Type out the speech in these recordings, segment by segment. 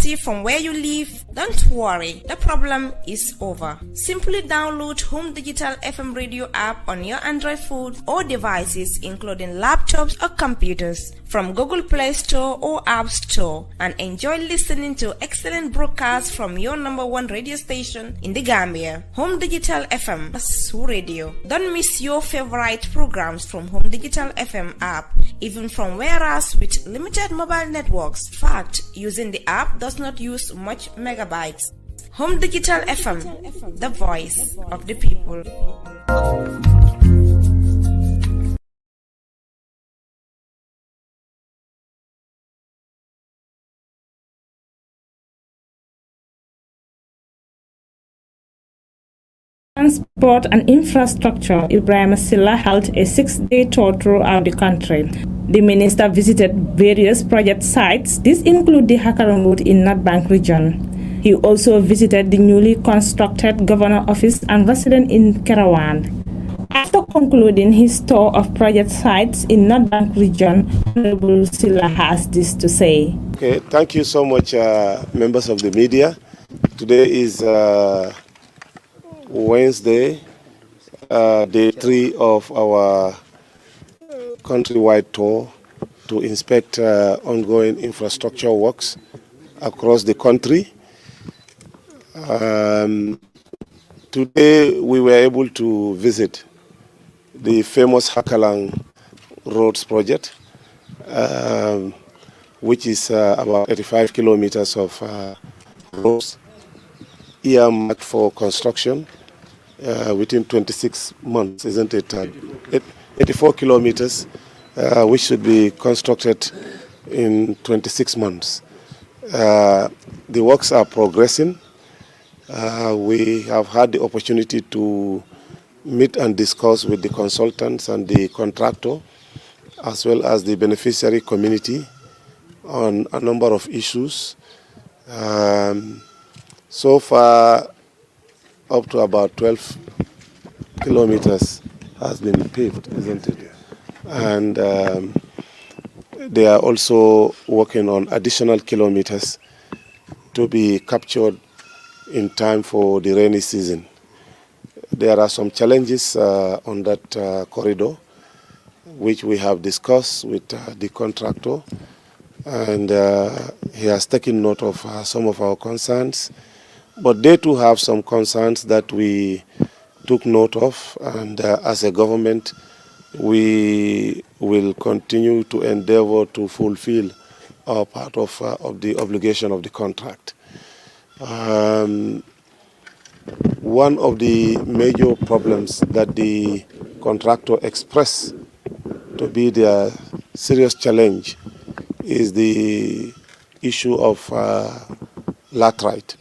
electricity from where you live? Don't worry, the problem is over. Simply download Home Digital FM radio app on your Android phone or devices including laptops or computers from Google Play Store or App Store and enjoy listening to excellent broadcasts from your number one radio station in the Gambia, Home Digital FM, Su Radio. Don't miss your favorite programs from Home Digital FM app, even from whereas with limited mobile networks. Fact, using the app does not use much megabytes. Home Digital FM, the voice of the people. Transport and Infrastructure, Ebrima Sillah held a 6-day tour throughout the country. The minister visited various project sites. These include the Hakaran Road in North Bank region. He also visited the newly constructed Governor Office and resident in Kerawan. After concluding his tour of project sites in North Bank region, Honorable Sillah has this to say. Okay, thank you so much, members of the media. Today is Wednesday, day 3 of our countrywide tour to inspect ongoing infrastructure works across the country. Today we were able to visit the famous Hakalang Roads project, which is about 85 kilometers of roads earmarked for construction within 26 months, isn't it? 84 kilometers, which should be constructed in 26 months. The works are progressing. We have had the opportunity to meet and discuss with the consultants and the contractor, as well as the beneficiary community, on a number of issues. So far, up to about 12 kilometers has been paved, isn't it? And they are also working on additional kilometers to be captured in time for the rainy season. There are some challenges on that corridor, which we have discussed with the contractor, and he has taken note of some of our concerns. But they too have some concerns that we took note of, and as a government, we will continue to endeavor to fulfill our part of the obligation of the contract. One of the major problems that the contractor expressed to be their serious challenge is the issue of laterite,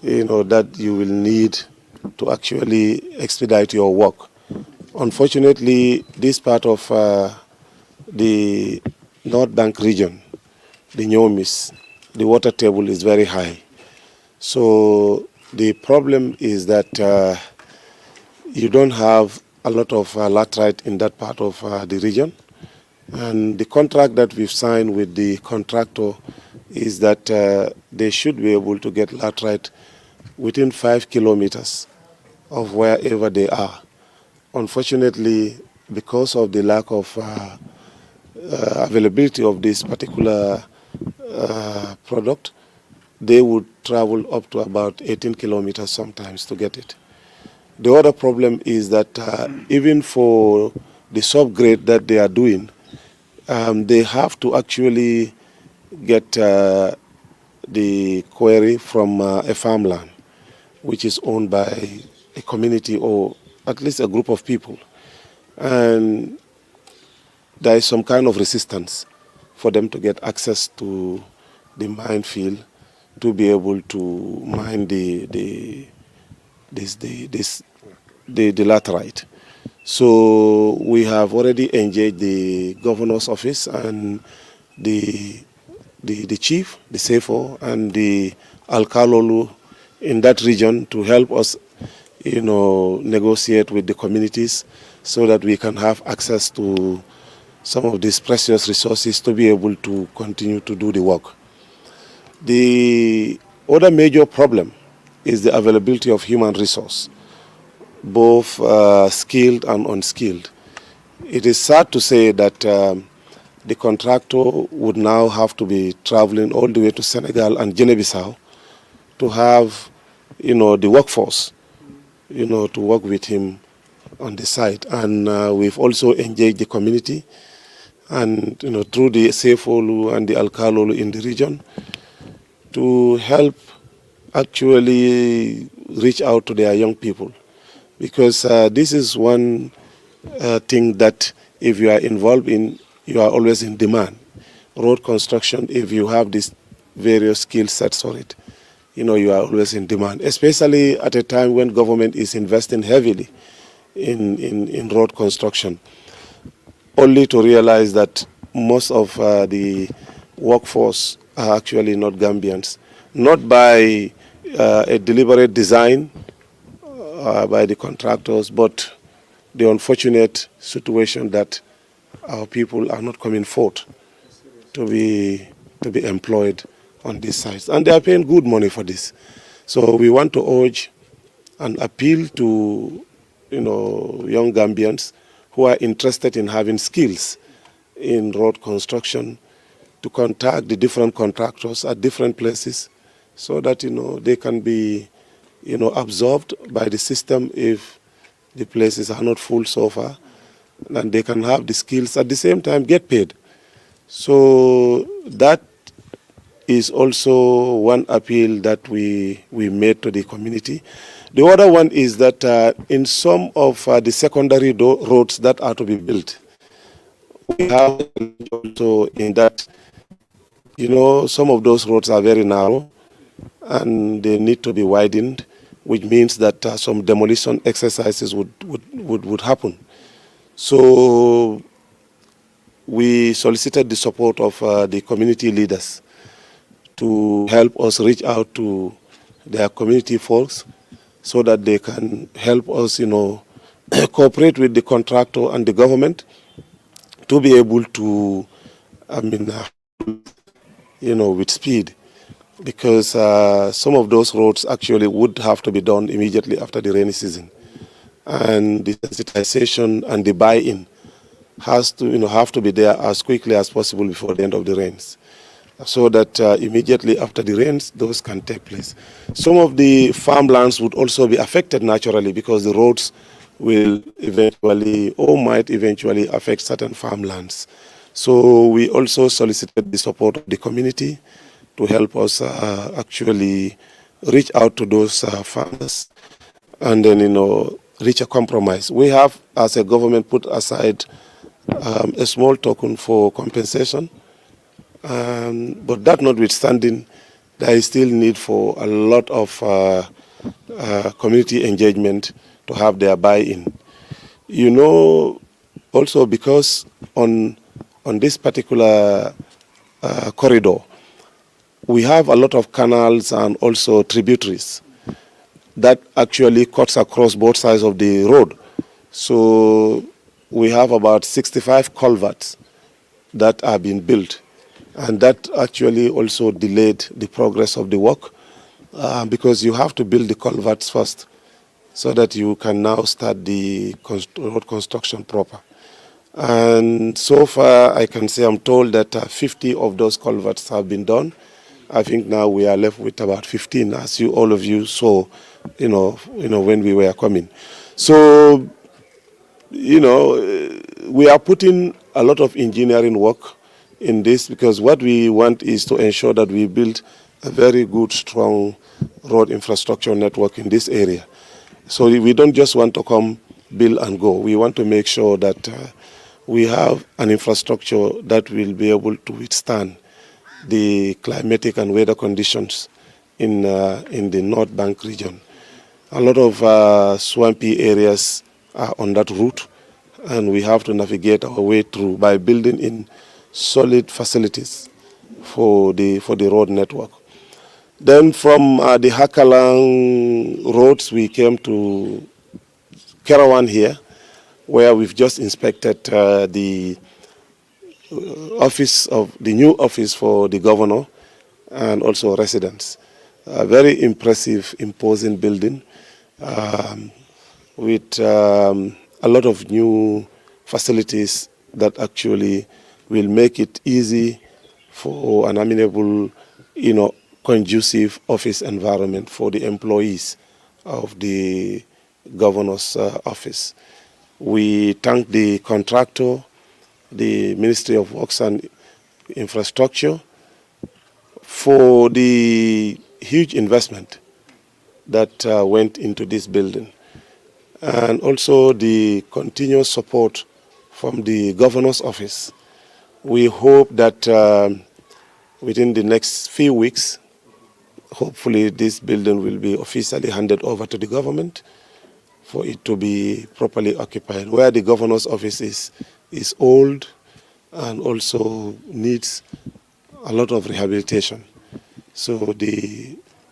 that you will need to actually expedite your work. Unfortunately, this part of the North Bank region, the Nyomis, the water table is very high. So the problem is that you don't have a lot of laterite in that part of the region. And the contract that we've signed with the contractor is that they should be able to get laterite within 5 kilometers of wherever they are. Unfortunately, because of the lack of availability of this particular product, they would travel up to about 18 kilometers sometimes to get it. The other problem is that even for the subgrade that they are doing, they have to actually get the quarry from a farmland, which is owned by a community or at least a group of people. And there is some kind of resistance for them to get access to the mine field to be able to mine the laterite. So we have already engaged the governor's office and the chief, the SEFO, and the Alkalolu in that region to help us, negotiate with the communities so that we can have access to some of these precious resources to be able to continue to do the work. The other major problem is the availability of human resource, both skilled and unskilled. It is sad to say that the contractor would now have to be traveling all the way to Senegal and Guinea-Bissau to have, the workforce, to work with him on the site. And we've also engaged the community and, through the Sefolu and the Alkalolu in the region to help actually reach out to their young people. Because this is one thing that if you are involved in, you are always in demand. Road construction, if you have these various skill sets for it, you are always in demand, especially at a time when government is investing heavily in road construction, only to realize that most of the workforce are actually not Gambians, not by a deliberate design by the contractors, but the unfortunate situation that our people are not coming forth to be employed on these sites. And they are paying good money for this. So we want to urge and appeal to young Gambians who are interested in having skills in road construction to contact the different contractors at different places so that they can be absorbed by the system if the places are not full so far, and they can have the skills at the same time get paid. So that is also one appeal that we made to the community. The other one is that in some of the secondary roads that are to be built, we have also in that, some of those roads are very narrow and they need to be widened, which means that some demolition exercises would happen. So we solicited the support of the community leaders to help us reach out to their community folks so that they can help us, cooperate with the contractor and the government to be able to, with speed. Because some of those roads actually would have to be done immediately after the rainy season. And the sensitization and the buy-in has to, have to be there as quickly as possible before the end of the rains, so that immediately after the rains, those can take place. Some of the farmlands would also be affected naturally because the roads will eventually or might eventually affect certain farmlands. So we also solicited the support of the community to help us actually reach out to those farmers and then, reach a compromise. We have, as a government, put aside a small token for compensation, but that notwithstanding, there is still need for a lot of community engagement to have their buy-in. Also because on this particular corridor, we have a lot of canals and also tributaries that actually cuts across both sides of the road. So we have about 65 culverts that are being built, and that actually also delayed the progress of the work because you have to build the culverts first so that you can now start the road construction proper. And so far, I can say I'm told that 50 of those culverts have been done. I think now we are left with about 15, as all of you saw, when we were coming. So, we are putting a lot of engineering work in this because what we want is to ensure that we build a very good, strong road infrastructure network in this area. So we don't just want to come, build and go. We want to make sure that we have an infrastructure that will be able to withstand the climatic and weather conditions in the North Bank region. A lot of swampy areas are on that route, and we have to navigate our way through by building in solid facilities for the road network. Then from the Hakalang roads, we came to Kerawan here, where we've just inspected the new office for the governor, and also residents. A very impressive, imposing building with a lot of new facilities that actually will make it easy for an amenable, conducive office environment for the employees of the governor's office. We thank the contractor, the Ministry of Works and Infrastructure, for the huge investment that went into this building, and also the continuous support from the governor's office. We hope that within the next few weeks, hopefully this building will be officially handed over to the government for it to be properly occupied, where the governor's office is old and also needs a lot of rehabilitation. So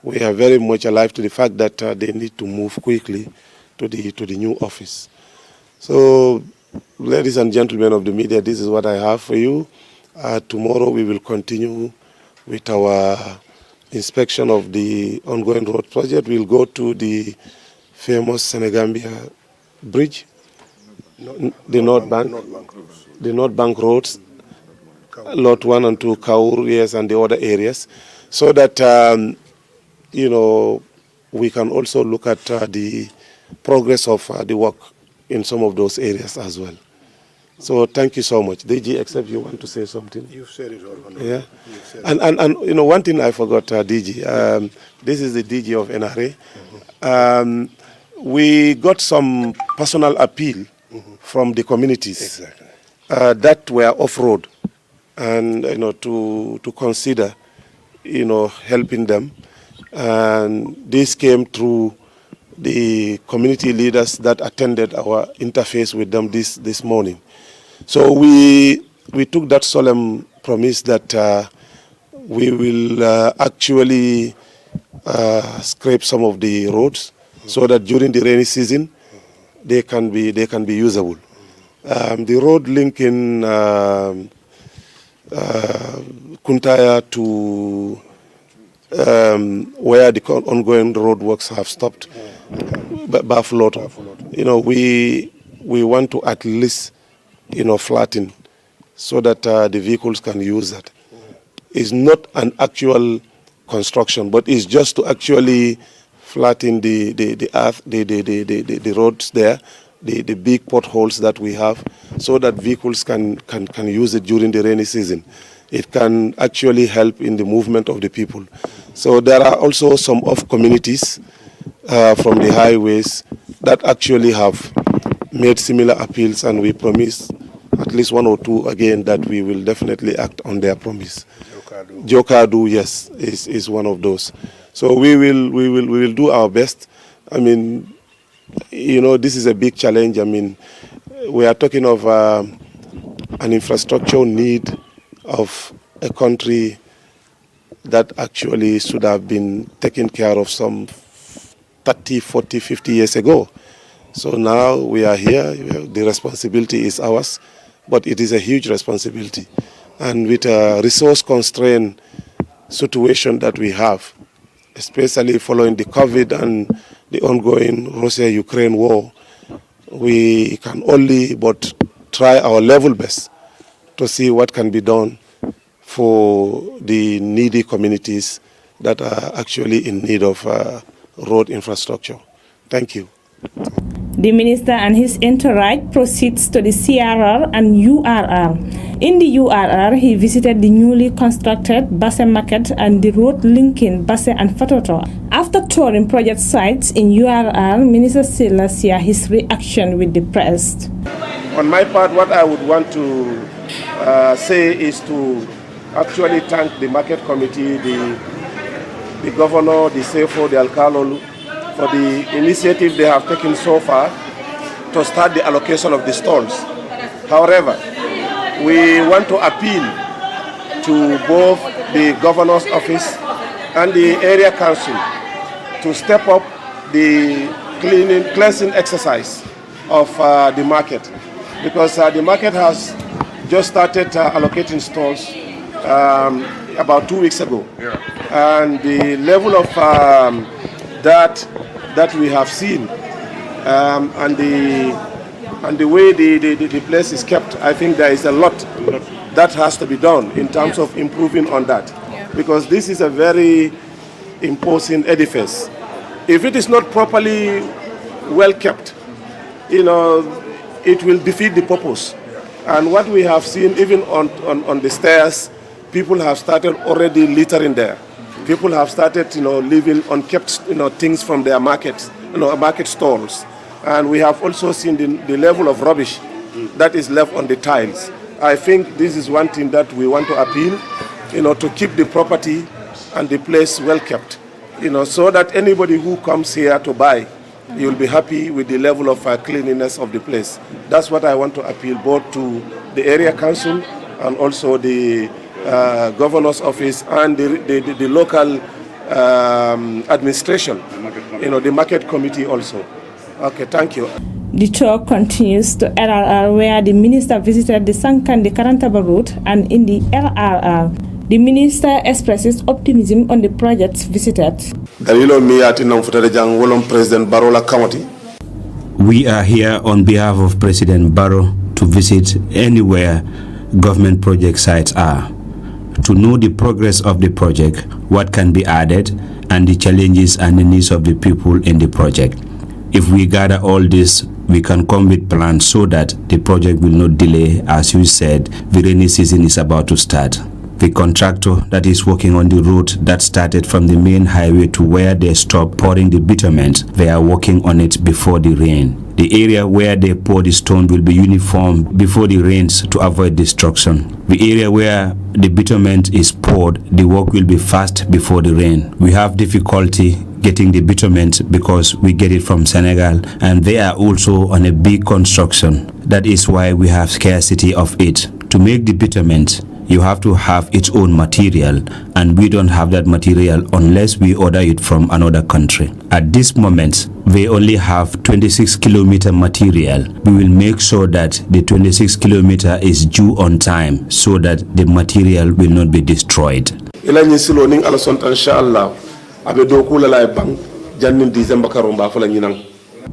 we are very much alive to the fact that they need to move quickly to the new office. So, ladies and gentlemen of the media, this is what I have for you. Tomorrow we will continue with our inspection of the ongoing road project. We'll go to the famous Senegambia Bridge, the North Bank roads, Lot 1 and 2, Kaur, yes, and the other areas, so that, we can also look at the progress of the work in some of those areas as well. So thank you so much. DG, except you want to say something? You've said it all. Yeah. And one thing I forgot, DG. This is the DG of NRA. We got some personal appeal from the communities that were off-road, and to consider helping them. And this came through the community leaders that attended our interface with them this morning. So we took that solemn promise that we will actually scrape some of the roads so that during the rainy season they can be usable. The road linking Kuntaya to where the ongoing road works have stopped, Bafloto, we want to at least flatten so that the vehicles can use that. It's not an actual construction, but it's just to actually flatten the earth, the roads there, the big potholes that we have, so that vehicles can use it during the rainy season. It can actually help in the movement of the people. So there are also some off communities from the highways that actually have made similar appeals, and we promise at least one or two again that we will definitely act on their promise. Jokadu, yes, is one of those. So we will do our best. I mean, this is a big challenge. I mean, we are talking of an infrastructure need of a country that actually should have been taken care of some 30, 40, 50 years ago. So now we are here, the responsibility is ours, but it is a huge responsibility. And with a resource-constrained situation that we have, especially following the COVID and the ongoing Russia-Ukraine war, we can only but try our level best to see what can be done for the needy communities that are actually in need of road infrastructure. Thank you. The minister and his entourage proceeds to the CRR and URR. In the URR, he visited the newly constructed Basse Market and the road linking Basse and Fatoto. After touring project sites in URR, Minister Sillah shared his reaction with the press. On my part, what I would want to say is to actually thank the market committee, the governor, the CFO, the Alcalde, for the initiative they have taken so far to start the allocation of the stalls. However, we want to appeal to both the governor's office and the area council to step up the cleansing exercise of the market, because the market has just started allocating stalls. about 2 weeks ago. And the level of that we have seen and the way the place is kept, I think there is a lot that has to be done in terms of improving on that. Because this is a very imposing edifice. If it is not properly well kept, it will defeat the purpose. And what we have seen, even on the stairs, people have started already littering there. People have started, leaving unkept, things from their markets, market stalls. And we have also seen the level of rubbish that is left on the tiles. I think this is one thing that we want to appeal, to keep the property and the place well kept, so that anybody who comes here to buy, you'll be happy with the level of cleanliness of the place. That's what I want to appeal both to the area council and also the governor's office and the local administration, the market committee also. Okay, thank you. The tour continues to LRR, where the minister visited the Sankandi Karantaba route, and in the LRR, the minister expresses optimism on the projects visited. We are here on behalf of President Barrow to visit anywhere government project sites are, to know the progress of the project, what can be added, and the challenges and the needs of the people in the project. If we gather all this, we can come with plans so that the project will not delay. As you said, the rainy season is about to start. The contractor that is working on the route that started from the main highway to where they stop pouring the bitumen, they are working on it before the rain. The area where they pour the stone will be uniform before the rains to avoid destruction. The area where the bitumen is poured, the work will be fast before the rain. We have difficulty getting the bitumen because we get it from Senegal, and they are also on a big construction. That is why we have scarcity of it. To make the bitumen, you have to have its own material, and we don't have that material unless we order it from another country. At this moment, we only have 26 kilometer material. We will make sure that the 26 kilometer is due on time so that the material will not be destroyed.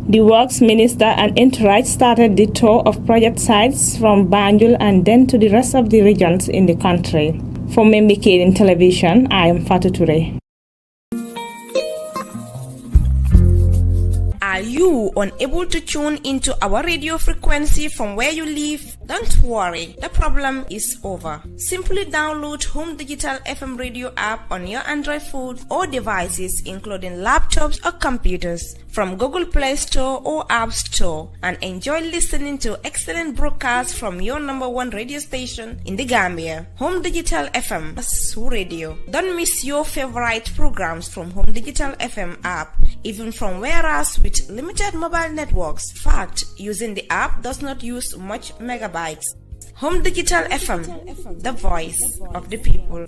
The Works Minister and Entourage started the tour of project sites from Banjul and then to the rest of the regions in the country. For Mengbe Kering Television, I am Fatou Toure. Are you unable to tune into our radio frequency from where you live? Don't worry, the problem is over. Simply download Home Digital FM radio app on your Android phone or devices including laptops or computers from Google Play Store or App Store and enjoy listening to excellent broadcasts from your number one radio station in the Gambia, Home Digital FM Radio. Don't miss your favorite programs from Home Digital FM app, even from whereas with limited mobile networks. Fact, using the app does not use much megabytes. Home Digital FM, the voice of the people.